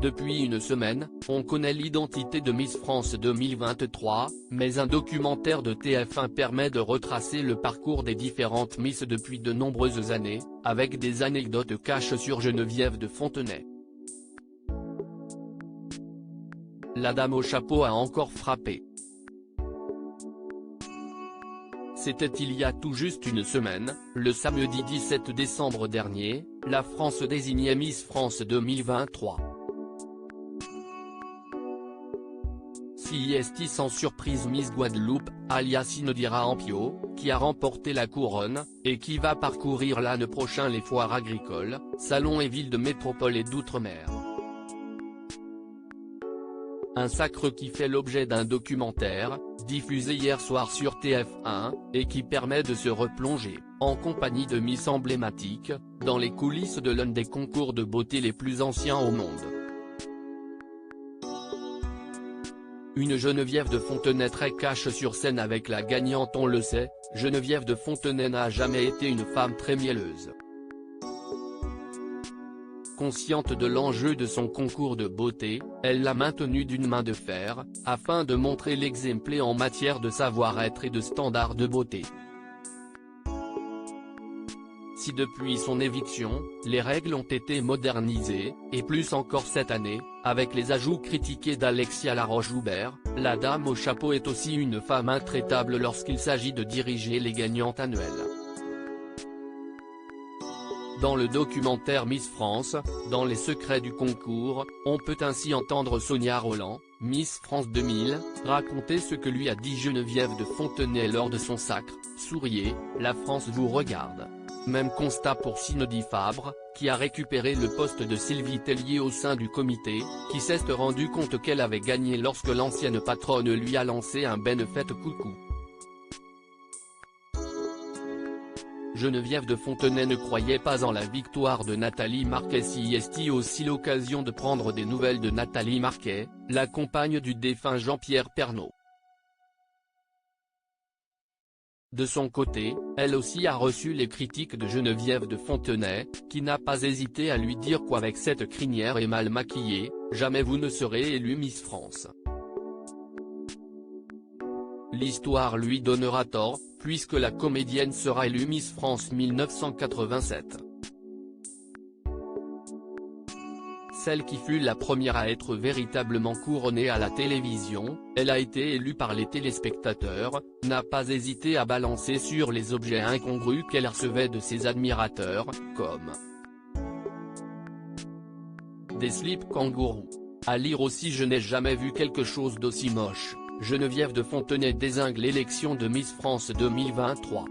Depuis une semaine, on connaît l'identité de Miss France 2023, mais un documentaire de TF1 permet de retracer le parcours des différentes Miss depuis de nombreuses années, avec des anecdotes cachées sur Geneviève de Fontenay. La dame au chapeau a encore frappé. C'était il y a tout juste une semaine, le samedi 17 décembre dernier, la France désignait Miss France 2023. CIST sans surprise Miss Guadeloupe, alias Inodira Ampio, qui a remporté la couronne, et qui va parcourir l'année prochaine les foires agricoles, salons et villes de métropole et d'outre-mer. Un sacre qui fait l'objet d'un documentaire, diffusé hier soir sur TF1, et qui permet de se replonger, en compagnie de Miss emblématiques, dans les coulisses de l'un des concours de beauté les plus anciens au monde. Une Geneviève de Fontenay très cash sur scène avec la gagnante. On le sait, Geneviève de Fontenay n'a jamais été une femme très mielleuse. Consciente de l'enjeu de son concours de beauté, elle l'a maintenu d'une main de fer, afin de montrer l'exemple en matière de savoir-être et de standards de beauté. Si depuis son éviction, les règles ont été modernisées, et plus encore cette année, avec les ajouts critiqués d'Alexia Laroche-Joubert, la dame au chapeau est aussi une femme intraitable lorsqu'il s'agit de diriger les gagnantes annuelles. Dans le documentaire Miss France, dans les secrets du concours, on peut ainsi entendre Sonia Rolland, Miss France 2000, raconter ce que lui a dit Geneviève de Fontenay lors de son sacre: « Souriez, la France vous regarde ». Même constat pour Cindy Fabre, qui a récupéré le poste de Sylvie Tellier au sein du comité, qui s'est rendu compte qu'elle avait gagné lorsque l'ancienne patronne lui a lancé un benefait coucou. Geneviève de Fontenay ne croyait pas en la victoire de Nathalie Marquet. CIST aussi l'occasion de prendre des nouvelles de Nathalie Marquet, la compagne du défunt Jean-Pierre Pernaut. De son côté, elle aussi a reçu les critiques de Geneviève de Fontenay, qui n'a pas hésité à lui dire qu'avec cette crinière et mal maquillée, jamais vous ne serez élue Miss France. L'histoire lui donnera tort, puisque la comédienne sera élue Miss France 1987. Celle qui fut la première à être véritablement couronnée à la télévision, elle a été élue par les téléspectateurs, n'a pas hésité à balancer sur les objets incongrus qu'elle recevait de ses admirateurs, comme des slips kangourous. À lire aussi: je n'ai jamais vu quelque chose d'aussi moche. Geneviève de Fontenay dézingue l'élection de Miss France 2023.